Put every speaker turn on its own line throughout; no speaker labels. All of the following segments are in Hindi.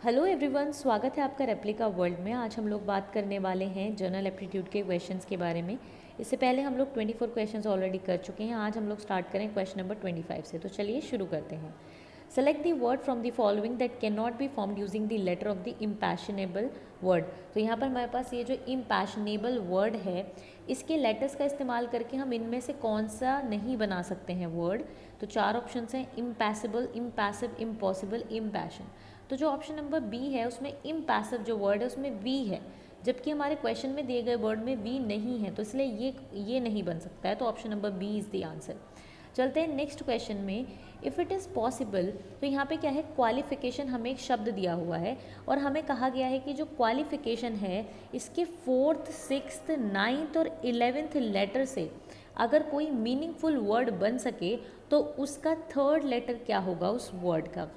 हेलो एवरीवन, स्वागत है आपका रेप्लिका वर्ल्ड में। आज हम लोग बात करने वाले हैं जनरल एप्टीट्यूड के क्वेश्चंस के बारे में। इससे पहले हम लोग 24 क्वेश्चंस ऑलरेडी कर चुके हैं। आज हम लोग स्टार्ट करें क्वेश्चन नंबर 25 से। तो चलिए शुरू करते हैं। Select the word from the following that can not be formed using the letter of the impassionable word. तो यहाँ पर हमारे पास ये जो इम्पैशनेबल वर्ड है, इसके लेटर्स का इस्तेमाल करके हम इनमें से कौन सा नहीं बना सकते हैं वर्ड। तो चार ऑप्शन हैं: इम्पैसिबल, इम्पैसिव, इम्पॉसिबल, इम्पैशन। तो जो ऑप्शन नंबर बी है उसमें इम्पैसिव जो वर्ड है उसमें वी है, जबकि हमारे क्वेश्चन में दिए गए वर्ड में वी नहीं है, तो इसलिए ये नहीं बन सकता है। तो option number B is the answer. चलते हैं नेक्स्ट क्वेश्चन में। इफ़ इट इज़ पॉसिबल, तो यहाँ पे क्या है, क्वालिफिकेशन हमें एक शब्द दिया हुआ है और हमें कहा गया है कि जो क्वालिफिकेशन है इसके 4th, 6th, 9th और 11th लेटर से अगर कोई मीनिंगफुल वर्ड बन सके तो उसका 3rd लेटर क्या होगा उस वर्ड का।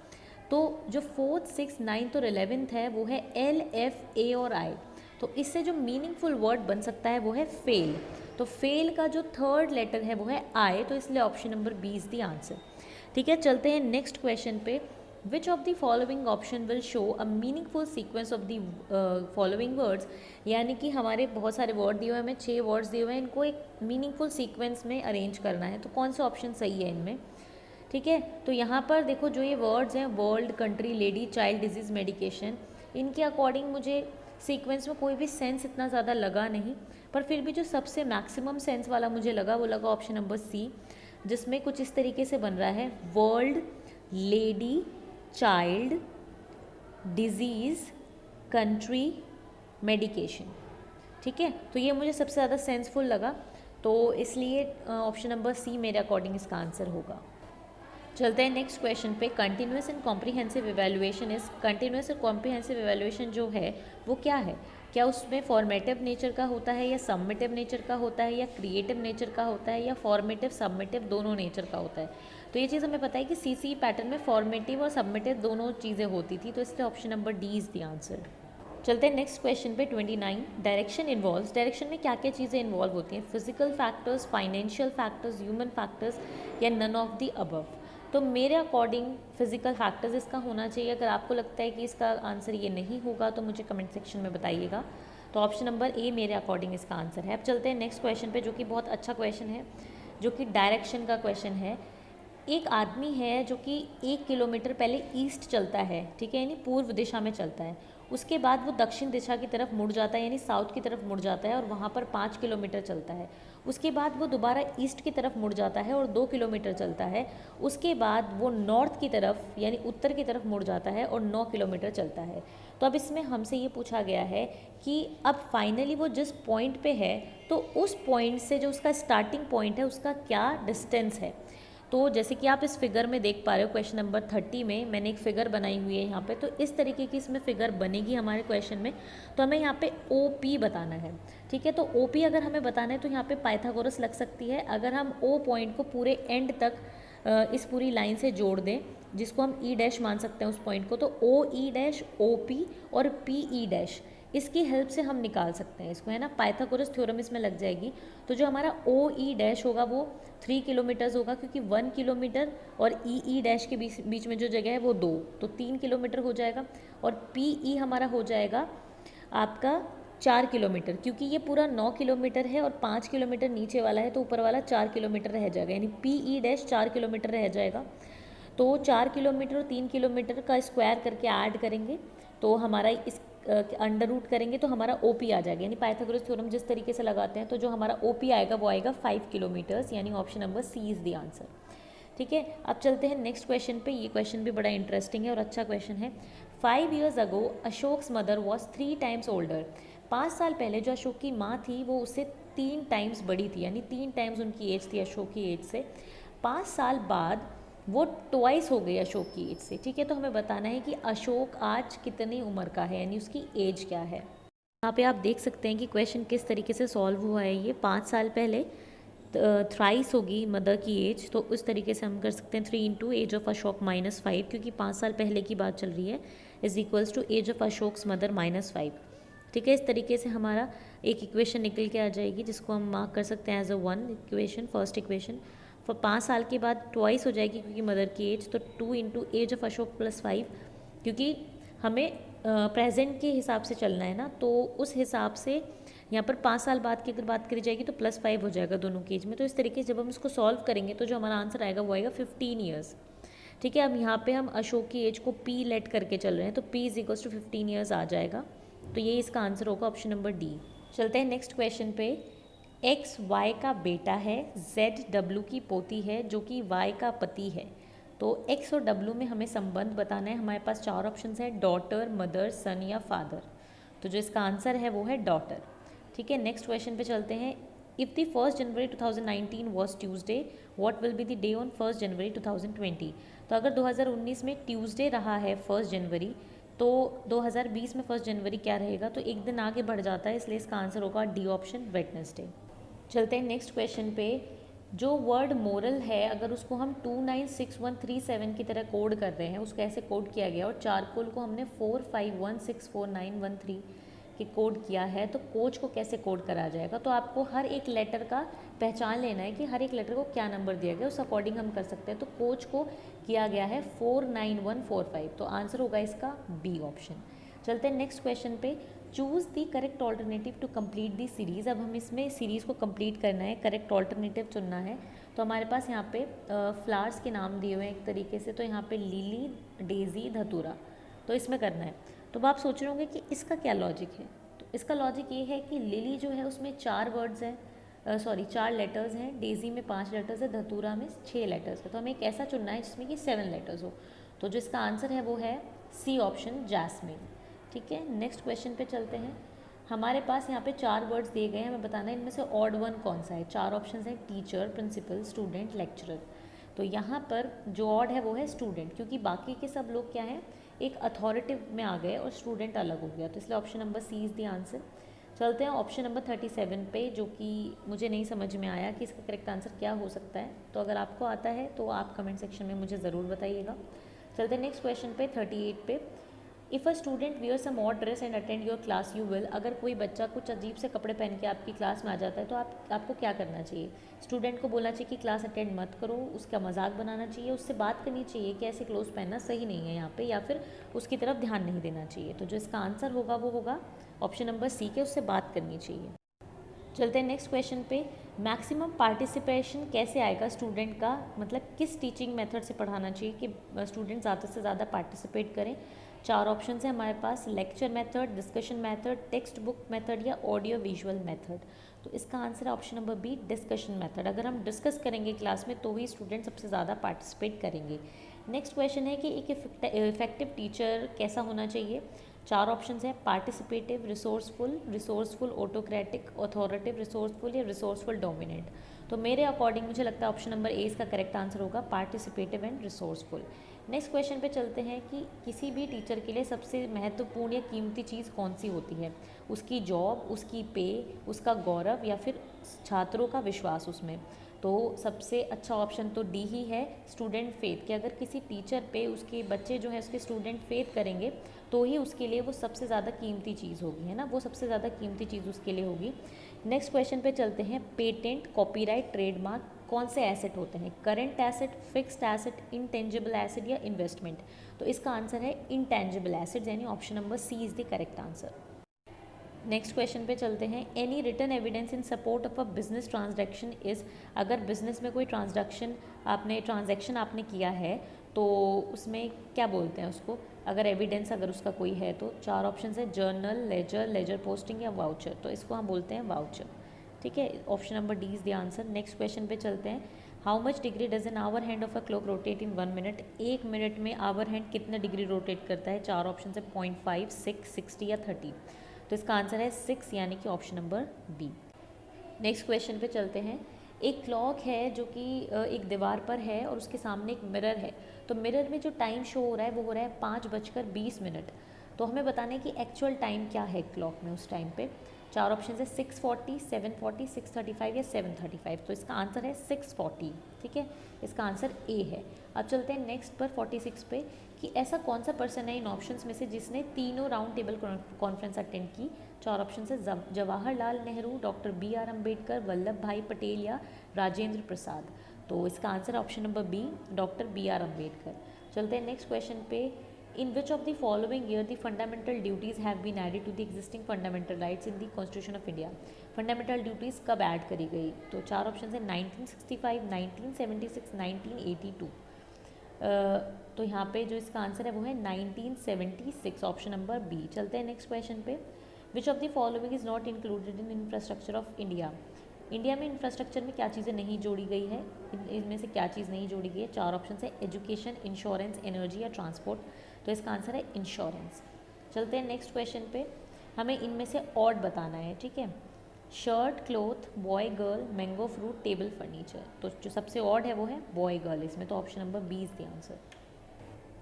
तो जो 4th, 6th, 9th और 11th है वो है एल, एफ, ए और आई। तो इससे जो मीनिंगफुल वर्ड बन सकता है वो है फेल। तो फेल का जो 3rd लेटर है वो है आई, तो इसलिए option number B is the answer. ठीक है, चलते हैं नेक्स्ट क्वेश्चन पे। Which of the following option will show a meaningful sequence of the following words. यानी कि हमारे बहुत सारे वर्ड दिए हुए हैं, हमें 6 वर्ड्स दिए हुए हैं, इनको एक मीनिंगफुल सीक्वेंस में अरेंज करना है। तो कौन सा ऑप्शन सही है इनमें। ठीक है, तो यहाँ पर देखो जो ये वर्ड्स हैं, world, country, lady, child, disease, medication, इनके अकॉर्डिंग मुझे सीक्वेंस में कोई भी सेंस इतना ज़्यादा लगा नहीं, पर फिर भी जो सबसे मैक्सिमम सेंस वाला मुझे लगा वो लगा ऑप्शन नंबर सी, जिसमें कुछ इस तरीके से बन रहा है: world, lady, child, disease, country, medication. ठीक है, तो ये मुझे सबसे ज़्यादा सेंसफुल लगा, तो इसलिए ऑप्शन नंबर सी मेरे अकॉर्डिंग इसका आंसर होगा। चलते हैं नेक्स्ट क्वेश्चन पे। Continuous and comprehensive evaluation is, continuous और कॉम्प्रिहेंसिव इवैल्यूएशन जो है वो क्या है। क्या उसमें फॉर्मेटिव नेचर का होता है या सबमिटिव नेचर का होता है या क्रिएटिव नेचर का होता है या फॉर्मेटिव सबमिटिव दोनों नेचर का होता है। तो ये चीज़ हमें पता है कि सीसी पैटर्न में फॉर्मेटिव और सबमिटिव दोनों चीज़ें होती थी, तो इसलिए option number D is the answer. चलते हैं नेक्स्ट क्वेश्चन पे 29। डायरेक्शन इन्वॉल्व्स, डायरेक्शन में क्या क्या चीज़ें इन्वॉल्व होती हैं। Physical factors, financial factors, human factors या नन ऑफ द अबव। तो मेरे अकॉर्डिंग फिजिकल फैक्टर्स इसका होना चाहिए। अगर आपको लगता है कि इसका आंसर ये नहीं होगा तो मुझे कमेंट सेक्शन में बताइएगा। तो ऑप्शन नंबर ए मेरे अकॉर्डिंग इसका आंसर है। अब चलते हैं नेक्स्ट क्वेश्चन पे, जो कि बहुत अच्छा क्वेश्चन है, जो कि डायरेक्शन का क्वेश्चन है। एक आदमी है जो कि 1 किलोमीटर पहले ईस्ट चलता है, ठीक है, यानी पूर्व दिशा में चलता है। उसके बाद वो दक्षिण दिशा की तरफ मुड़ जाता है, यानी साउथ की तरफ मुड़ जाता है और वहाँ पर 5 किलोमीटर चलता है। उसके बाद वो दोबारा ईस्ट की तरफ मुड़ जाता है और 2 किलोमीटर चलता है। उसके बाद वो नॉर्थ की तरफ यानी उत्तर की तरफ मुड़ जाता है और 9 किलोमीटर चलता है। तो अब इसमें हमसे ये पूछा गया है कि अब फाइनली वो जिस पॉइंट पे है तो उस पॉइंट से जो उसका स्टार्टिंग पॉइंट है उसका क्या डिस्टेंस है। तो जैसे कि आप इस फिगर में देख पा रहे हो, क्वेश्चन नंबर 30 में मैंने एक फ़िगर बनाई हुई है यहाँ पे। तो इस तरीके की इसमें फ़िगर बनेगी हमारे क्वेश्चन में। तो हमें यहाँ पे ओ पी बताना है। ठीक है, तो ओ पी अगर हमें बताना है तो यहाँ पे पाइथागोरस लग सकती है। अगर हम ओ पॉइंट को पूरे एंड तक इस पूरी लाइन से जोड़ दें, जिसको हम ई डैश मान सकते हैं उस पॉइंट को, तो ओ ई डैश, ओ पी और पी ई डैश, इसकी हेल्प से हम निकाल सकते हैं इसको, है ना। पाइथागोरस थ्योरम इसमें लग जाएगी। तो जो हमारा ओ ई डैश होगा वो 3 किलोमीटर्स होगा, क्योंकि 1 किलोमीटर और ई डैश के बीच में जो जगह है वो 2, तो 3 किलोमीटर हो जाएगा। और पी ई हमारा हो जाएगा आपका 4 किलोमीटर, क्योंकि ये पूरा 9 किलोमीटर है और 5 किलोमीटर नीचे वाला है, तो ऊपर वाला 4 किलोमीटर रह जाएगा, यानी पी ई डैश 4 किलोमीटर रह जाएगा। तो 4 किलोमीटर और 3 किलोमीटर का स्क्वायर करके ऐड करेंगे तो हमारा इस अंडर रूट करेंगे तो हमारा ओ पी आ जाएगा, यानी पाइथागोरस थ्योरम जिस तरीके से लगाते हैं तो जो हमारा ओ पी आएगा वो आएगा 5 किलोमीटर्स, यानी option number C is the answer. ठीक है, अब चलते हैं नेक्स्ट क्वेश्चन पे। ये क्वेश्चन भी बड़ा इंटरेस्टिंग है और अच्छा क्वेश्चन है। 5 years ago Ashok's mother was 3 times older. 5 साल पहले जो अशोक की माँ थी वो उससे 3 टाइम्स बड़ी थी, यानी 3 टाइम्स उनकी एज थी अशोक की एज से। 5 साल बाद वो ट्वाइस हो गई अशोक की एज से। ठीक है, तो हमें बताना है कि अशोक आज कितनी उम्र का है, यानी उसकी एज क्या है। यहाँ पे आप देख सकते हैं कि क्वेश्चन किस तरीके से सॉल्व हुआ है। ये 5 साल पहले थ्राइस होगी मदर की एज, तो उस तरीके से हम कर सकते हैं 3 इंटू एज ऑफ अशोक -5, क्योंकि 5 साल पहले की बात चल रही है, is equals to age of Ashok's mother -5। ठीक है, इस तरीके से हमारा एक इक्वेशन निकल के आ जाएगी, जिसको हम मार्क कर सकते हैं as a 1 equation, first equation. फिर 5 साल के बाद ट्वाइस हो जाएगी क्योंकि मदर की एज, तो 2 इंटू एज ऑफ अशोक +5, क्योंकि हमें प्रेजेंट के हिसाब से चलना है ना, तो उस हिसाब से यहाँ पर 5 साल बाद की अगर बात करी जाएगी तो +5 हो जाएगा दोनों के एज में। तो इस तरीके से जब हम इसको सॉल्व करेंगे तो जो हमारा आंसर आएगा वो आएगा 15 ईयर्स। ठीक है, अब यहाँ पे हम अशोक की एज को पी लेट करके चल रहे हैं, तो P = 15 ईयर्स आ जाएगा। तो ये इसका आंसर होगा ऑप्शन नंबर डी। चलते हैं नेक्स्ट क्वेश्चन पे। X Y का बेटा है, Z W की पोती है, जो कि Y का पति है। तो X और W में हमें संबंध बताना है। हमारे पास 4 ऑप्शंस हैं, डॉटर, मदर, सन या फादर। तो जो इसका आंसर है वो है डॉटर। ठीक है, नेक्स्ट क्वेश्चन पे चलते हैं। If the 1 January 2019 was Tuesday, what will be the day on 1 जनवरी 2020। तो अगर 2019 में ट्यूसडे रहा है 1 जनवरी, तो 2020 में 1 जनवरी क्या रहेगा, तो एक दिन आगे बढ़ जाता है, इसलिए इसका आंसर होगा डी ऑप्शन, वेडनेसडे। चलते हैं नेक्स्ट क्वेश्चन पे। जो वर्ड मोरल है, अगर उसको हम 296137 की तरह कोड कर रहे हैं, उसको ऐसे कोड किया गया और चारकोल को हमने 45164913 के कोड किया है, तो कोच को कैसे कोड करा जाएगा। तो आपको हर एक लेटर का पहचान लेना है कि हर एक लेटर को क्या नंबर दिया गया, उस अकॉर्डिंग हम कर सकते हैं। तो कोच को किया गया है 49145, तो आंसर होगा इसका बी ऑप्शन। चलते हैं नेक्स्ट क्वेश्चन पे। Choose the correct alternative to complete the series. अब हम इसमें सीरीज़ को कंप्लीट करना है, करेक्ट ऑल्टरनेटिव चुनना है। तो हमारे पास यहाँ पे फ्लावर्स के नाम दिए हुए हैं एक तरीके से, तो यहाँ पे लिली, डेजी, धतूरा, तो इसमें करना है। तो अब आप सोच रहे होंगे कि इसका क्या लॉजिक है। तो इसका लॉजिक ये है कि लिली जो है उसमें 4 वर्ड्स हैं, 4 लेटर्स हैं, डेजी में 5 लेटर्स है, धतूरा में 6 लेटर्स है। तो हमें एक ऐसा चुनना है जिसमें कि 7 लेटर्स हो। तो जो इसका आंसर है वो है सी ऑप्शन, जैस्मिन। ठीक है, नेक्स्ट क्वेश्चन पे चलते हैं। हमारे पास यहाँ पे 4 वर्ड्स दिए गए हैं, हमें बताना है इनमें से ऑड वन कौन सा है। 4 ऑप्शन हैं, टीचर, प्रिंसिपल, स्टूडेंट, लेक्चरर। तो यहाँ पर जो ऑड है वो है स्टूडेंट, क्योंकि बाकी के सब लोग क्या हैं, एक अथॉरिटिव में आ गए और स्टूडेंट अलग हो गया, तो इसलिए option number C is the answer. चलते हैं ऑप्शन नंबर 37 पे, जो कि मुझे नहीं समझ में आया कि इसका करेक्ट आंसर क्या हो सकता है। तो अगर आपको आता है तो आप कमेंट सेक्शन में मुझे ज़रूर बताइएगा। चलते हैं नेक्स्ट क्वेश्चन पे, 38 पे। If a student wear some odd dress and attend your class you will. अगर कोई बच्चा कुछ अजीब से कपड़े पहन के आपकी क्लास में आ जाता है तो आपको क्या करना चाहिए। स्टूडेंट को बोलना चाहिए कि क्लास अटेंड मत करो, उसका मजाक बनाना चाहिए, उससे बात करनी चाहिए कि ऐसे क्लोथ पहनना सही नहीं है यहाँ पे, या फिर उसकी तरफ ध्यान नहीं देना चाहिए। तो जो इसका आंसर होगा वो होगा ऑप्शन नंबर सी के, उससे बात करनी चाहिए। चलते हैं नेक्स्ट क्वेश्चन पे। मैक्सिमम पार्टिसिपेशन कैसे आएगा स्टूडेंट का, मतलब किस टीचिंग मेथड से पढ़ाना चाहिए कि स्टूडेंट ज़्यादा से ज़्यादा पार्टिसिपेट करें। 4 ऑप्शन है हमारे पास, lecture method, discussion method, text book method या ऑडियो विजुअल मेथड। तो इसका आंसर है option number B, discussion method. अगर हम डिस्कस करेंगे क्लास में तो ही स्टूडेंट सबसे ज़्यादा पार्टिसिपेट करेंगे। नेक्स्ट क्वेश्चन है कि एक इफेक्टिव टीचर कैसा होना चाहिए। 4 ऑप्शन है, participative, resourceful, autocratic, authoritative, resourceful या रिसोर्सफुल डोमिनेंट। तो मेरे अकॉर्डिंग मुझे लगता है ऑप्शन नंबर ए इसका करेक्ट आंसर होगा, participative and resourceful. Next question पे चलते हैं कि किसी भी टीचर के लिए सबसे महत्वपूर्ण या कीमती चीज़ कौन सी होती है। उसकी जॉब, उसकी पे, उसका गौरव या फिर छात्रों का विश्वास उसमें। तो सबसे अच्छा ऑप्शन तो डी ही है, स्टूडेंट फेथ। कि अगर किसी टीचर पे उसके बच्चे जो है उसके स्टूडेंट फेथ करेंगे तो ही उसके लिए वो सबसे ज़्यादा कीमती चीज़ होगी, है ना, वो सबसे ज़्यादा कीमती चीज़ उसके लिए होगी। नेक्स्ट क्वेश्चन पे चलते हैं। पेटेंट, कॉपीराइट, ट्रेडमार्क कौन से एसेट होते हैं। Current asset, fixed asset, intangible asset या इन्वेस्टमेंट। तो इसका आंसर है इंटेंजिबल एसेट, यानी option number C is the correct answer. Next question पे चलते हैं। Any written evidence in support of a business transaction is. अगर बिजनेस में कोई ट्रांजैक्शन आपने किया है तो उसमें क्या बोलते हैं उसको, अगर एविडेंस अगर उसका कोई है तो। 4 ऑप्शन है, जर्नल, लेजर पोस्टिंग या वाउचर। तो इसको हम बोलते हैं वाउचर। ठीक है, option number D is the answer. Next question पे चलते हैं। How much degree does an hour hand of a clock rotate in 1 minute. 1 minute में आवर हैंड कितने डिग्री रोटेट करता है। 4 ऑप्शन है, 0.5, 6, 60 या 30। तो इसका आंसर है 6, यानी कि option number B. Next question पे चलते हैं। एक क्लॉक है जो कि एक दीवार पर है और उसके सामने एक मिरर है। तो मिरर में जो टाइम शो हो रहा है वो हो रहा है 5:20। तो हमें बताना है कि एक्चुअल टाइम क्या है क्लॉक में उस टाइम पे। 4 ऑप्शन है, 6:40, 7:40, 6:35 या 7:35। तो इसका आंसर है 6:40। ठीक है, इसका आंसर ए है। अब चलते हैं नेक्स्ट पर 46 पे, कि ऐसा कौन सा पर्सन है इन ऑप्शंस में से जिसने तीनों राउंड टेबल कॉन्फ्रेंस अटेंड की। 4 ऑप्शन है, Jawaharlal Nehru, doctor B.R. Ambedkar, Vallabhbhai Patel या राजेंद्र प्रसाद। तो इसका answer option number B, doctor B.R. Ambedkar. चलते हैं नेक्स्ट क्वेश्चन पे। In which of the following year the fundamental duties have been added to the existing fundamental rights in the constitution of India. Fundamental duties कब ऐड करी गई? तो चार ऑप्शन है 1965, 1976, 1982। तो यहाँ पे जो इसका आंसर है वो है 1976, ऑप्शन नंबर बी। चलते हैं नेक्स्ट क्वेश्चन पे। Which of the following is not included in infrastructure of India. India में इंफ्रास्ट्रक्चर में क्या चीज़ें नहीं जोड़ी गई है? इनमें से क्या चीज़ नहीं जोड़ी गई है? चार ऑप्शन है एजुकेशन, इंश्योरेंस, एनर्जी या ट्रांसपोर्ट। तो इसका आंसर है इंश्योरेंस। चलते हैं नेक्स्ट क्वेश्चन पे। हमें इनमें से ऑड बताना है, ठीक है। Shirt, cloth, boy girl, mango fruit, table furniture. तो जो सबसे ऑड है वो है बॉय गर्ल इसमें, तो option number B is the answer.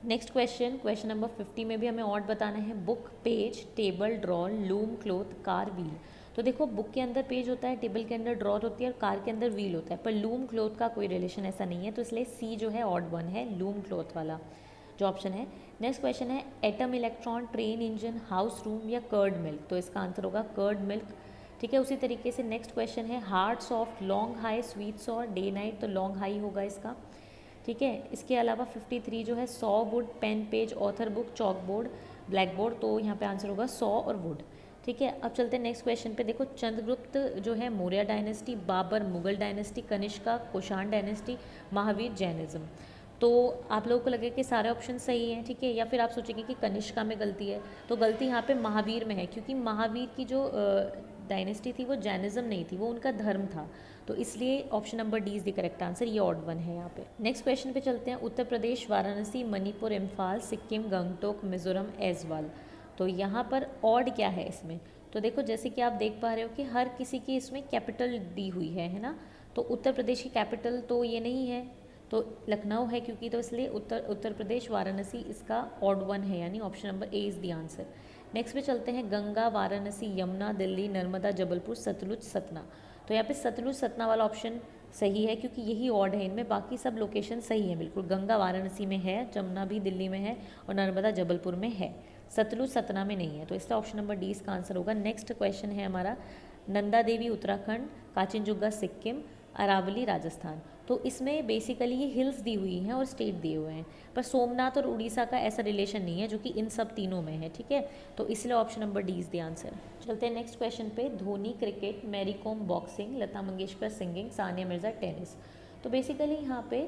Next question number 50 में भी हमें ऑड बताना है। Book, page, table, drawer, loom, cloth, car, wheel. तो देखो बुक के अंदर पेज होता है, टेबल के अंदर ड्रॉर होती है और कार के अंदर व्हील होता है, पर लूम क्लोथ का कोई रिलेशन ऐसा नहीं है, तो इसलिए सी जो है ऑड वन है, लूम क्लोथ वाला जो ऑप्शन है। नेक्स्ट क्वेश्चन है atom, electron, train engine, house room या कर्ड मिल्क। तो इसका आंसर होगा कर्ड मिल्क, ठीक है। उसी तरीके से नेक्स्ट क्वेश्चन है hard, soft, long, high, sweet, sour, day, night. तो लॉन्ग हाई होगा इसका, ठीक है। इसके अलावा 53 जो है saw, wood, pen, page, author, book, chalk board, black board. तो यहाँ पे आंसर होगा सॉ और वुड, ठीक है। अब चलते हैं नेक्स्ट क्वेश्चन पे। देखो चंद्रगुप्त जो है Maurya dynasty, Babar Mughal dynasty, Kanishka Kushan dynasty, Mahavir Jainism. तो आप लोगों को लगे कि सारे ऑप्शन सही हैं, ठीक है, या फिर आप सोचेंगे कि कनिष्का में गलती है, तो गलती यहाँ पे महावीर में है, क्योंकि महावीर की जो डायनेस्टी थी वो जैनिज्म नहीं थी, वो उनका धर्म था, तो इसलिए option number D is the correct answer, ये ऑड वन है यहाँ पे। नेक्स्ट क्वेश्चन पे चलते हैं। उत्तर प्रदेश, वाराणसी, मणिपुर, इम्फाल, सिक्किम, गंगटोक, मिजोरम, ऐजवाल। तो यहाँ पर ऑड क्या है इसमें? तो देखो जैसे कि आप देख पा रहे हो कि हर किसी की इसमें कैपिटल दी हुई है ना। तो उत्तर प्रदेश की कैपिटल तो ये नहीं है, तो लखनऊ है क्योंकि, तो इसलिए उत्तर प्रदेश, वाराणसी इसका ऑड वन है, यानी option number A is the answer. Next पे चलते हैं। गंगा, वाराणसी, यमुना, दिल्ली, नर्मदा, जबलपुर, सतलुज, सतना। तो यहाँ पे सतलुज सतना वाला ऑप्शन सही है, क्योंकि यही ऑड है इनमें, बाकी सब लोकेशन सही है बिल्कुल। गंगा वाराणसी में है, जमुना भी दिल्ली में है और नर्मदा जबलपुर में है, सतलुज सतना में नहीं है, तो इसका ऑप्शन नंबर डी इसका आंसर होगा। नेक्स्ट क्वेश्चन है हमारा नंदा देवी उत्तराखंड, काचिनजुंगा सिक्किम, अरावली राजस्थान। तो इसमें बेसिकली ये हिल्स दी हुई हैं और स्टेट दिए हुए हैं, पर सोमनाथ और उड़ीसा का ऐसा रिलेशन नहीं है जो कि इन सब तीनों में है, ठीक है, तो इसलिए option number D is the answer. चलते हैं नेक्स्ट क्वेश्चन पे। Dhoni cricket, Mary Kom boxing, Lata Mangeshkar singing, Sania Mirza tennis. तो बेसिकली यहाँ पे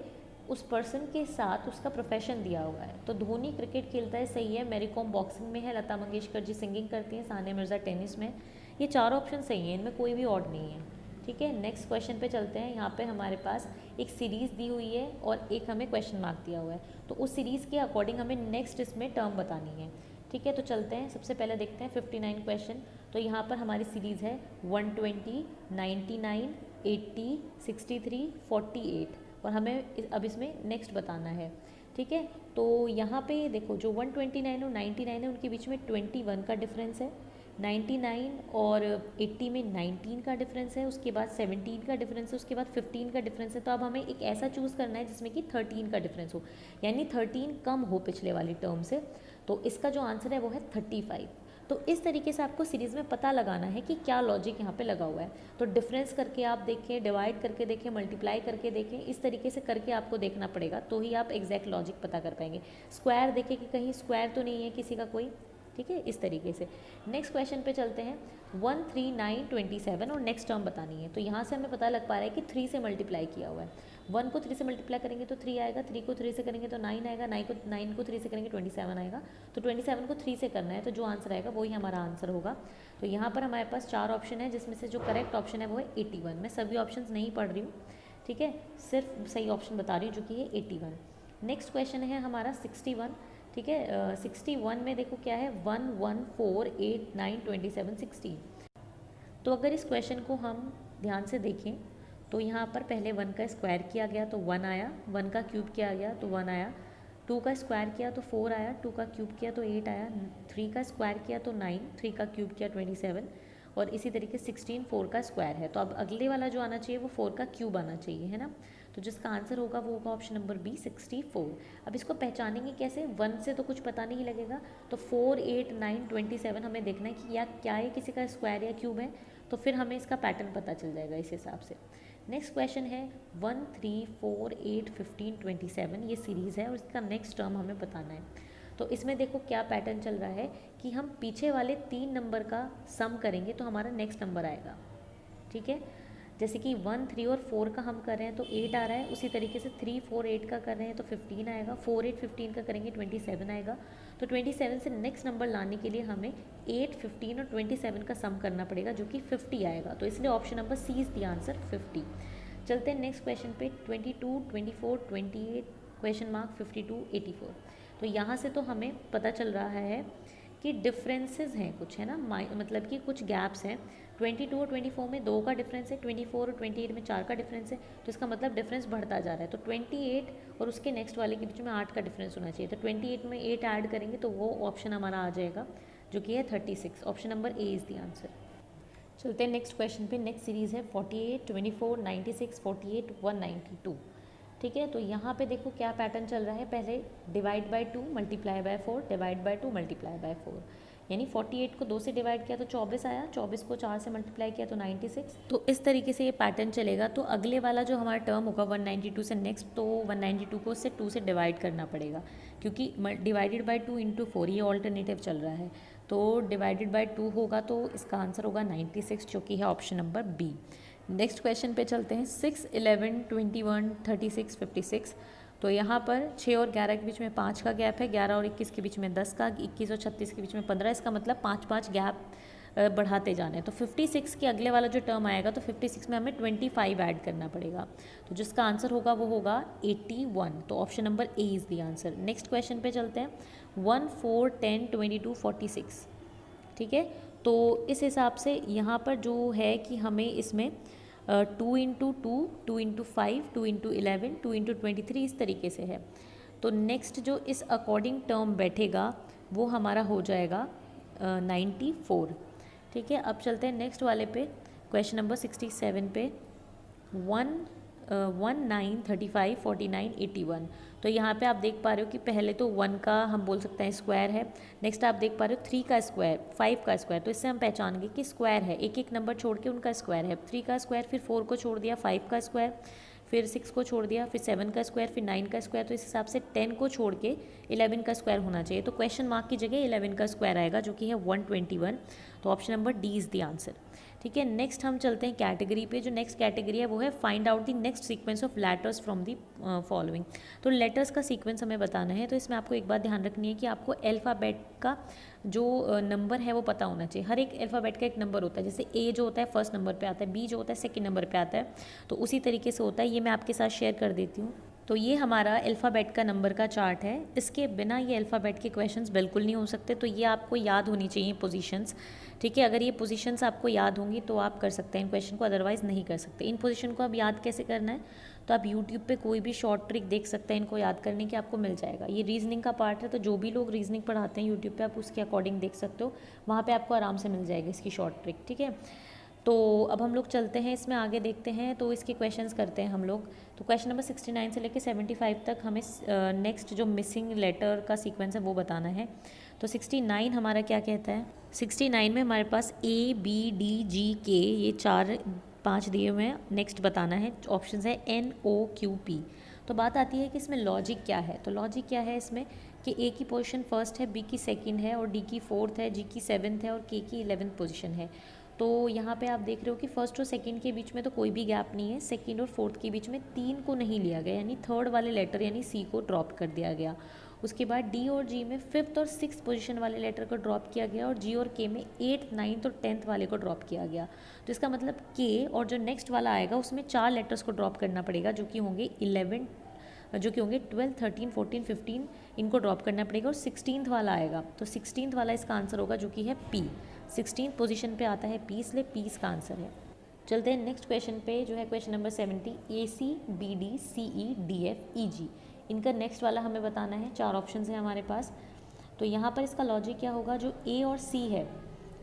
उस पर्सन के साथ उसका प्रोफेशन दिया हुआ है, तो धोनी क्रिकेट खेलता है, सही है, मैरी कॉम बॉक्सिंग में है, लता मंगेशकर जी सिंगिंग करती हैं, सानिया मिर्ज़ा टेनिस में। ये चारों ऑप्शन सही हैं, इनमें कोई भी ऑड नहीं है, ठीक है। नेक्स्ट क्वेश्चन पे चलते हैं। यहाँ पे हमारे पास एक सीरीज़ दी हुई है और एक हमें क्वेश्चन मार्क दिया हुआ है, तो उस सीरीज़ के अकॉर्डिंग हमें नेक्स्ट इसमें टर्म बतानी है, ठीक है। तो चलते हैं, सबसे पहले देखते हैं 59 क्वेश्चन। तो यहाँ पर हमारी सीरीज़ है 120, 99, 80, 63, 48, और हमें अब इसमें नेक्स्ट बताना है, ठीक है। तो यहाँ पे देखो जो 129 और 99 है उनके बीच में 21 का डिफरेंस है, 99 और 80 में 19 का डिफरेंस है, उसके बाद 17 का डिफरेंस है, उसके बाद 15 का डिफरेंस है। तो अब हमें एक ऐसा चूज़ करना है जिसमें कि 13 का डिफरेंस हो, यानी 13 कम हो पिछले वाली टर्म से, तो इसका जो आंसर है वो है 35। तो इस तरीके से आपको सीरीज़ में पता लगाना है कि क्या लॉजिक यहाँ पे लगा हुआ है, तो डिफरेंस करके आप देखें, डिवाइड करके देखें, मल्टीप्लाई करके देखें, इस तरीके से करके आपको देखना पड़ेगा, तो ही आप एग्जैक्ट लॉजिक पता कर पाएंगे। स्क्वायर देखें कि कहीं स्क्वायर तो नहीं है किसी का कोई, ठीक है, इस तरीके से। नेक्स्ट क्वेश्चन पे चलते हैं। 1, 3, 9, 27 और नेक्स्ट टर्म बतानी है, तो यहाँ से हमें पता लग पा रहा है कि 3 से मल्टीप्लाई किया हुआ है। 1 को 3 से मल्टीप्लाई करेंगे तो 3 आएगा, 3 को 3 से करेंगे तो 9 आएगा, 9 को 3 से करेंगे 27 आएगा, तो 27 को 3 से करना है, तो जो आंसर आएगा वही हमारा आंसर होगा। तो यहाँ पर हमारे पास 4 ऑप्शन है, जिसमें से जो करेक्ट ऑप्शन है वो है 81। मैं सभी ऑप्शन नहीं पढ़ रही हूँ, ठीक है, सिर्फ सही ऑप्शन बता रही हूँ, जो कि है 81। नेक्स्ट क्वेश्चन है हमारा 61, ठीक है। 61 में देखो क्या है, 1, 1, 4, 8, 9, 27, 16। तो अगर इस क्वेश्चन को हम ध्यान से देखें तो यहाँ पर पहले 1 का स्क्वायर किया गया तो 1 आया, 1 का क्यूब किया गया तो 1 आया, 2 का स्क्वायर किया तो 4 आया, 2 का क्यूब किया तो 8 आया, 3 का स्क्वायर किया तो 9, 3 का क्यूब किया 27, और इसी तरीके 16 4 का स्क्वायर है। तो अब अगले वाला जो आना चाहिए वो 4 का क्यूब आना चाहिए, है ना। तो जिसका आंसर होगा वो होगा ऑप्शन नंबर बी 64। अब इसको पहचानेंगे कैसे, 1 से तो कुछ पता नहीं लगेगा, तो 4, 8, 9, 27 हमें देखना है कि या क्या है किसी का स्क्वायर या क्यूब है, तो फिर हमें इसका पैटर्न पता चल जाएगा इस हिसाब से। नेक्स्ट क्वेश्चन है 1, 3, 4, 8, 15, 27, ये सीरीज़ है और इसका नेक्स्ट टर्म हमें बताना है। तो इसमें देखो क्या पैटर्न चल रहा है कि हम पीछे वाले 3 नंबर का सम करेंगे तो हमारा नेक्स्ट नंबर आएगा, ठीक है। जैसे कि 1, 3 और 4 का हम कर रहे हैं तो 8 आ रहा है, उसी तरीके से 3, 4, 8 का कर रहे हैं तो 15 आएगा, 4, 8, 15 का करेंगे 27 आएगा। तो 27 से नेक्स्ट नंबर लाने के लिए हमें 8, 15 और 27 का सम करना पड़ेगा जो कि 50 आएगा। तो इसलिए option number C is the answer 50। चलते हैं नेक्स्ट क्वेश्चन पे 22, 24, 28 क्वेश्चन मार्क 52, 84। तो यहाँ से तो हमें पता चल रहा है कि डिफरेंसेस हैं कुछ, है ना, मतलब कि कुछ गैप्स हैं। 22 और 24 में 2 का डिफरेंस है, 24 और 28 में 4 का डिफरेंस है, तो इसका मतलब डिफरेंस बढ़ता जा रहा है। तो 28 और उसके नेक्स्ट वाले के बीच में 8 का डिफरेंस होना चाहिए। तो 28 में 8 ऐड करेंगे तो वो ऑप्शन हमारा आ जाएगा जो कि है 36। Option number A is the answer. चलते हैं नेक्स्ट क्वेश्चन पे। नेक्स्ट सीरीज़ है 48, 24, 96, 48, 192, ठीक है। तो यहाँ पे देखो क्या पैटर्न चल रहा है। पहले divide by 2 multiply by 4, divide by 2 multiply by 4, यानी 48 को 2 से डिवाइड किया तो 24 आया, 24 को 4 से मल्टीप्लाई किया तो 96। तो इस तरीके से ये पैटर्न चलेगा। तो अगले वाला जो हमारा टर्म होगा 192 से नेक्स्ट, तो 192 को उससे 2 से डिवाइड करना पड़ेगा, क्योंकि डिवाइडेड बाय 2 इंटू 4 ये ऑल्टरनेटिव चल रहा है। तो डिवाइडेड बाय 2 होगा तो इसका आंसर होगा 96, जो कि है option number B. Next question पे चलते हैं। 6, 11, 21, 36, 56। तो यहाँ पर 6 और 11 के बीच में 5 का गैप है, 11 और 21 के बीच में 10 का, 21 और 36 के बीच में 15। इसका मतलब 5-5 गैप बढ़ाते जाने हैं। तो 56 के अगले वाला जो टर्म आएगा तो 56 में हमें 25 ऐड करना पड़ेगा। तो जिसका आंसर होगा वो होगा 81। तो option number A is the answer. Next question पे चलते हैं। 1, 4, 10, 22, 46, ठीक है। तो इस हिसाब से यहाँ पर जो है कि हमें इसमें 2 इंटू 2, 2 इंटू 5, 2 इंटू 11, 2 इंटू 23 इस तरीके से है। तो नेक्स्ट जो इस अकॉर्डिंग टर्म बैठेगा वो हमारा हो जाएगा 94, ठीक है। अब चलते हैं नेक्स्ट वाले पे, क्वेश्चन नंबर 67 पे। 1, 9, 35, 49, 81। तो यहाँ पे आप देख पा रहे हो कि पहले तो 1 का हम बोल सकते हैं स्क्वायर है, नेक्स्ट आप देख पा रहे हो 3 का स्क्वायर, 5 का स्क्वायर। तो इससे हम पहचान गए कि स्क्वायर है, एक एक नंबर छोड़ के उनका स्क्वायर है। 3 का स्क्वायर, फिर 4 को छोड़ दिया, 5 का स्क्वायर, फिर 6 को छोड़ दिया, फिर 7 का स्क्वायर, फिर 9 का स्क्वायर। तो इस हिसाब से 10 को छोड़ के 11 का स्क्वायर होना चाहिए। तो क्वेश्चन मार्क की जगह 11 का स्क्वायर आएगा जो कि है 121। तो option number D is the answer, ठीक है। नेक्स्ट हम चलते हैं कैटेगरी पे। जो नेक्स्ट कैटेगरी है वो है find out the next sequence of letters from the following. तो लेटर्स का सीक्वेंस हमें बताना है। तो इसमें आपको एक बात ध्यान रखनी है कि आपको अल्फ़ाबेट का जो नंबर है वो पता होना चाहिए। हर एक अल्फ़ाबेट का एक नंबर होता है। जैसे ए जो होता है फर्स्ट नंबर पे आता है, बी जो होता है सेकंड नंबर पे आता है, तो उसी तरीके से होता है। ये मैं आपके साथ शेयर कर देती हूँ। तो ये हमारा अल्फ़ाबेट का नंबर का चार्ट है। इसके बिना ये अल्फ़ाबेट के क्वेश्चंस बिल्कुल नहीं हो सकते। तो ये आपको याद होनी चाहिए पोजीशंस, ठीक है। अगर ये पोजीशंस आपको याद होंगी तो आप कर सकते हैं इन क्वेश्चन को, अदरवाइज़ नहीं कर सकते। इन पोजीशन को अब याद कैसे करना है, तो आप यूट्यूब पे कोई भी शॉर्ट ट्रिक देख सकते हैं इनको याद करने की, आपको मिल जाएगा। ये रीजनिंग का पार्ट है, तो जो भी लोग रीजनिंग पढ़ाते हैं यूट्यूब पे आप उसके अकॉर्डिंग देख सकते हो, वहाँ पे आपको आराम से मिल जाएगी इसकी शॉर्ट ट्रिक, ठीक है। तो अब हम लोग चलते हैं इसमें आगे देखते हैं। तो इसके क्वेश्चंस करते हैं हम लोग। तो क्वेश्चन नंबर 69 से लेकर 75 तक हमें नेक्स्ट जो मिसिंग लेटर का सीक्वेंस है वो बताना है। तो 69 हमारा क्या कहता है। 69 में हमारे पास A, B, D, G, K ये 4-5 दिए हुए हैं। नेक्स्ट बताना है। ऑप्शन है N, O, Q, P। तो बात आती है कि इसमें लॉजिक क्या है। तो लॉजिक क्या है इसमें कि A की पोजीशन फर्स्ट है, B की सेकंड है और D की फोर्थ है, G की सेवन्थ है और K की 11th पोजीशन है। तो यहाँ पे आप देख रहे हो कि फर्स्ट और सेकंड के बीच में तो कोई भी गैप नहीं है। सेकंड और फोर्थ के बीच में 3 को नहीं लिया गया, यानी थर्ड वाले लेटर यानी सी को ड्रॉप कर दिया गया। उसके बाद डी और जी में 5th और 6th पोजीशन वाले लेटर को ड्रॉप किया गया और जी और के में 8th, 9th और 10th वाले को ड्रॉप किया गया। तो इसका मतलब के और जो नेक्स्ट वाला आएगा उसमें 4 लेटर्स को ड्रॉप करना पड़ेगा जो कि होंगे 12, 13, 14, 15 इनको ड्रॉप करना पड़ेगा और 16th वाला आएगा। तो 16th वाला इसका आंसर होगा जो कि है पी। 16th पोजीशन पे आता है पी, इसलिए पी इसका आंसर है। चलते हैं नेक्स्ट क्वेश्चन पे जो है question number 70। AC, BD, CE, DF, EG इनका नेक्स्ट वाला हमें बताना है। 4 ऑप्शन हैं हमारे पास। तो यहाँ पर इसका लॉजिक क्या होगा, जो A और C है,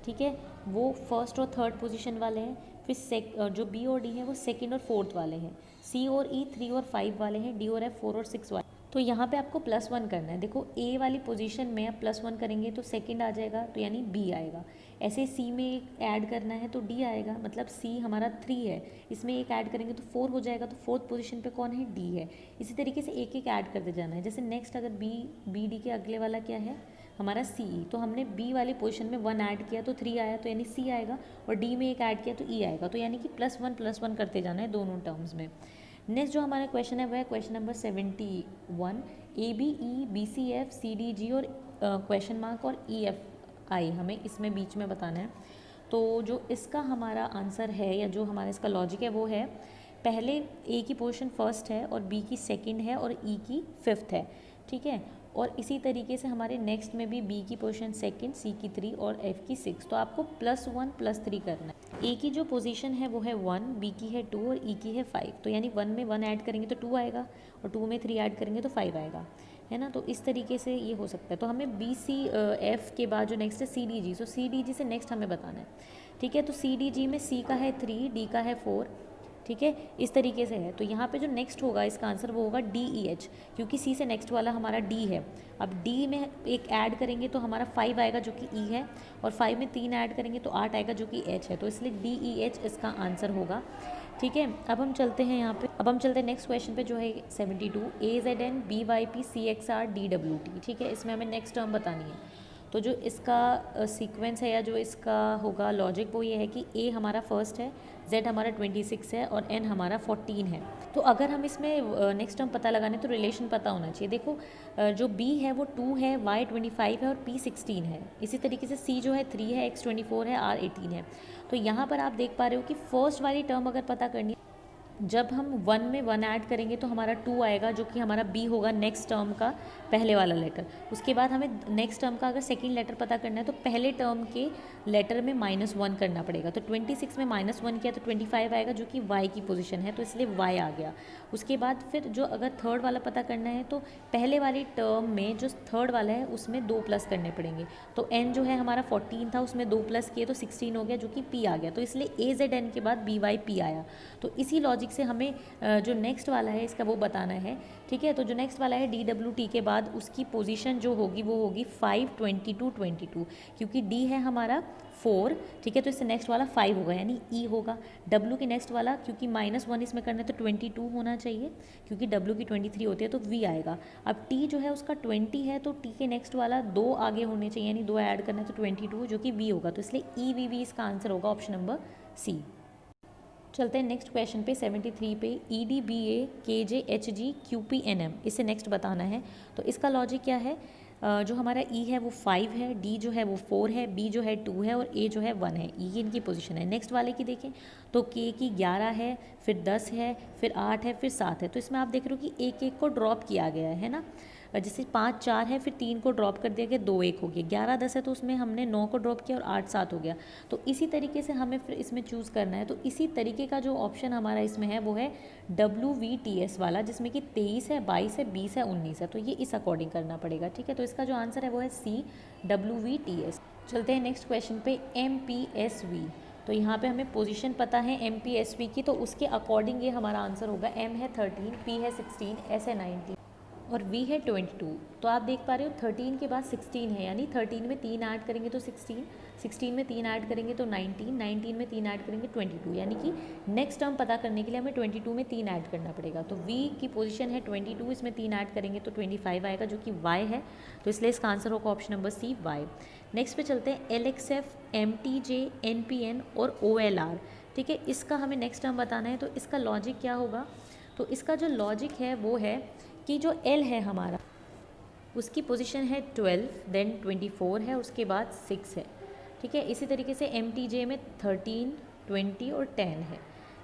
ठीक है, वो फर्स्ट और थर्ड पोजीशन वाले हैं। फिर जो B और D हैं वो सेकंड और फोर्थ वाले हैं। C और E 3 और 5 वाले हैं। D और F 4 और 6 वाले। तो यहाँ पे आपको +1 करना है। देखो ए वाली पोजीशन में आप +1 करेंगे तो सेकंड आ जाएगा, तो यानी बी आएगा। ऐसे सी में एक ऐड करना है तो डी आएगा, मतलब सी हमारा 3 है, इसमें एक ऐड करेंगे तो 4 हो जाएगा, तो फोर्थ पोजीशन पे कौन है, डी है। इसी तरीके से एक एक ऐड करते जाना है। जैसे नेक्स्ट अगर बी डी के अगले वाला क्या है हमारा सी, तो हमने बी वाली पोजीशन में 1 ऐड किया तो 3 आया, तो यानी सी आएगा, और डी में एक ऐड किया तो ई आएगा। तो यानी कि +1 करते जाना है दोनों टर्म्स में। नेक्स्ट जो हमारा क्वेश्चन है वह है question number 71। A B E B C F C D G और क्वेश्चन मार्क और ई एफ आई हमें इसमें बीच में बताना है। तो जो इसका हमारा आंसर है या जो हमारा इसका लॉजिक है वो है, पहले ए की पोजीशन फर्स्ट है और बी की सेकंड है और ई की फिफ्थ है, ठीक है। और इसी तरीके से हमारे नेक्स्ट में भी बी की पोजीशन सेकंड, सी की 3 और एफ की 6। तो आपको +1 +3 करना है। ए की जो पोजीशन है वो है 1, बी की है 2 और ई की है 5। तो यानी 1 में 1 ऐड करेंगे तो 2 आएगा, और 2 में 3 ऐड करेंगे तो 5 आएगा, है ना। तो इस तरीके से ये हो सकता है। तो हमें बी सी एफ के बाद जो नेक्स्ट है सी डी जी, सो सी डी जी से नेक्स्ट हमें बताना है, ठीक है। तो सी डी जी में सी का है 3, डी का है 4, ठीक है, इस तरीके से है। तो यहाँ पे जो नेक्स्ट होगा इसका आंसर वो होगा डी ई एच, क्योंकि सी से नेक्स्ट वाला हमारा डी है। अब डी में एक ऐड करेंगे तो हमारा 5 आएगा जो कि ई है, और 5 में 3 ऐड करेंगे तो 8 आएगा जो कि एच है। तो इसलिए डी ई एच इसका आंसर होगा, ठीक है। अब हम चलते हैं यहाँ पे, अब हम चलते हैं नेक्स्ट क्वेश्चन पे जो है 72। A Z N B Y P C X R D W T, ठीक है। इसमें हमें नेक्स्ट टर्म बतानी है। तो जो इसका सीक्वेंस है या जो इसका होगा लॉजिक वो ये है कि ए हमारा फर्स्ट है, जेड हमारा 26 है और एन हमारा 14 है। तो अगर हम इसमें नेक्स्ट टर्म पता लगाने तो रिलेशन पता होना चाहिए। देखो जो बी है वो 2 है, वाई 25 है और पी 16 है। इसी तरीके से सी जो है 3 है, एक्स 24 है, आर 18 है। तो यहाँ पर आप देख पा रहे हो कि फर्स्ट वाली टर्म अगर पता करनी है, जब हम 1 में 1 ऐड करेंगे तो हमारा 2 आएगा जो कि हमारा बी होगा नेक्स्ट टर्म का पहले वाला लेटर। उसके बाद हमें नेक्स्ट टर्म का अगर सेकंड लेटर पता करना है तो पहले टर्म के लेटर में -1 करना पड़ेगा। तो 26 में -1 किया तो 25 आएगा जो कि y की पोजीशन है, तो इसलिए y आ गया। उसके बाद फिर जो अगर थर्ड वाला पता करना है तो पहले वाली टर्म में जो थर्ड वाला है उसमें 2 प्लस करने पड़ेंगे। तो n जो है हमारा 14 था, उसमें 2 प्लस किए तो 16 हो गया जो कि p आ गया। तो इसलिए ए जेड एन के बाद BYP आया। तो इसी लॉजिक से हमें जो नेक्स्ट वाला है इसका वो बताना है, ठीक है। तो जो नेक्स्ट वाला है DWT के बाद उसकी पोजीशन जो होगी वो होगी 5, 22, 22, क्योंकि D है हमारा 4, ठीक है। तो इससे नेक्स्ट वाला 5 होगा यानी E होगा। W के नेक्स्ट वाला क्योंकि -1 इसमें करना है तो 22 होना चाहिए, क्योंकि W की 23 होती है तो V आएगा। अब T जो है उसका 20 है तो T के नेक्स्ट वाला 2 आगे होने चाहिए, यानी 2 ऐड करना है तो 22 जो कि V होगा। तो इसलिए EVV इसका आंसर होगा ऑप्शन नंबर सी। चलते हैं नेक्स्ट क्वेश्चन पे 73 पे। EDBA KJ HG QP NM, इससे नेक्स्ट बताना है। तो इसका लॉजिक क्या है, जो हमारा E है वो 5 है, D जो है वो 4 है, B जो है 2 है और A जो है 1 है। E की इनकी पोजीशन है। नेक्स्ट वाले की देखें तो K की 11 है, फिर 10 है, फिर 8 है, फिर 7 है। तो इसमें आप देख रहे हो कि एक एक को ड्रॉप किया गया है ना। जैसे 5 4 है, फिर 3 को ड्रॉप कर दिया गया, 2 1 हो गया। 11 10 है तो उसमें हमने 9 को ड्रॉप किया और 8 7 हो गया। तो इसी तरीके से हमें फिर इसमें चूज़ करना है। तो इसी तरीके का जो ऑप्शन हमारा इसमें है वो है WVTS वाला, जिसमें कि 23 है, 22 है, 20 है, 19 है। तो ये इस अकॉर्डिंग करना पड़ेगा, ठीक है। तो इसका जो आंसर है वो है C WVTS। चलते हैं नेक्स्ट क्वेश्चन पे MPSV। तो यहाँ पे हमें पोजीशन पता है MPSV की, तो उसके अकॉर्डिंग ये हमारा आंसर होगा। M है 13, P है 16, S है 19 और V है 22। तो आप देख पा रहे हो 13 के बाद 16 है, यानी 13 में 3 ऐड करेंगे तो 16, 16 में 3 ऐड करेंगे तो 19, 19 में 3 ऐड करेंगे 22, यानी कि नेक्स्ट टर्म पता करने के लिए हमें 22 में 3 ऐड करना पड़ेगा। तो V की पोजीशन है 22, इसमें 3 ऐड करेंगे तो 25 आएगा जो कि Y है। तो इसलिए इसका आंसर होगा option number C Y। Next पे चलते हैं LXF MTJ NPN और OLR, ठीक है। इसका हमें नेक्स्ट टर्म बताना है। तो इसका लॉजिक क्या होगा, तो इसका जो लॉजिक है वो है कि जो L है हमारा उसकी पोजीशन है 12, देन 24 है, उसके बाद 6 है, ठीक है। इसी तरीके से MTJ में 13, 20 और 10 है,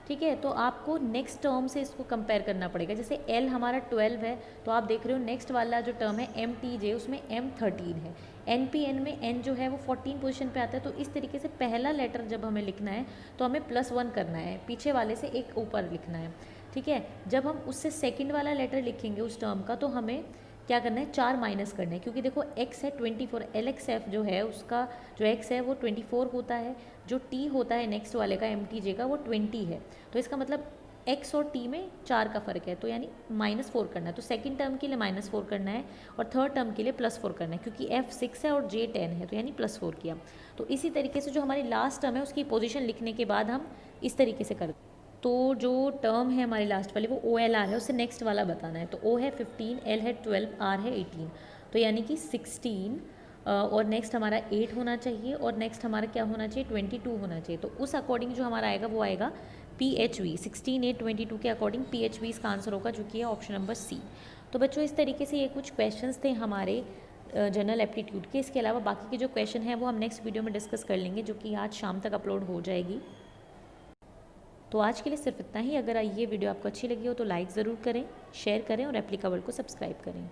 ठीक है। तो आपको नेक्स्ट टर्म से इसको कंपेयर करना पड़ेगा। जैसे L हमारा 12 है तो आप देख रहे हो नेक्स्ट वाला जो टर्म है MTJ उसमें M 13 है। NPN में N जो है वो 14 पोजीशन पे आता है। तो इस तरीके से पहला लेटर जब हमें लिखना है तो हमें +1 करना है, पीछे वाले से एक ऊपर लिखना है, ठीक है। जब हम उससे सेकंड वाला लेटर लिखेंगे उस टर्म का तो हमें क्या करना है, 4 माइनस करना है, क्योंकि देखो x है 24, LXF जो है उसका जो x है वो 24 होता है, जो t होता है नेक्स्ट वाले का MTJ का वो 20 है। तो इसका मतलब एक्स और टी में 4 का फ़र्क है, तो यानी -4 करना है। तो सेकंड टर्म के लिए -4 करना है और थर्ड टर्म के लिए +4 करना है, क्योंकि एफ 6 है और जे 10 है, तो यानी +4 किया। तो इसी तरीके से जो हमारी लास्ट टर्म है उसकी पोजीशन लिखने के बाद हम इस तरीके से करते हैं। तो जो टर्म है हमारी लास्ट वाली वो ओ एल आर है, उससे नेक्स्ट वाला बताना है। तो ओ है 15, एल है 12, आर है 18, तो यानी कि 16 और नेक्स्ट हमारा 8 होना चाहिए और नेक्स्ट हमारा क्या होना चाहिए, 22 होना चाहिए। तो उस अकॉर्डिंग जो हमारा आएगा वो आएगा PHV, 16, 8, 22 के अकॉर्डिंग PHV इसका आंसर होगा, जो कि है ऑप्शन नंबर सी। तो बच्चों इस तरीके से ये कुछ क्वेश्चंस थे हमारे जनरल एप्टीट्यूड के। इसके अलावा बाकी के जो क्वेश्चन हैं वो हम नेक्स्ट वीडियो में डिस्कस कर लेंगे, जो कि आज शाम तक अपलोड हो जाएगी। तो आज के लिए सिर्फ इतना ही। अगर ये वीडियो आपको अच्छी लगी हो तो लाइक ज़रूर करें, शेयर करें और एप्लीका वर्ल्ड को सब्सक्राइब करें।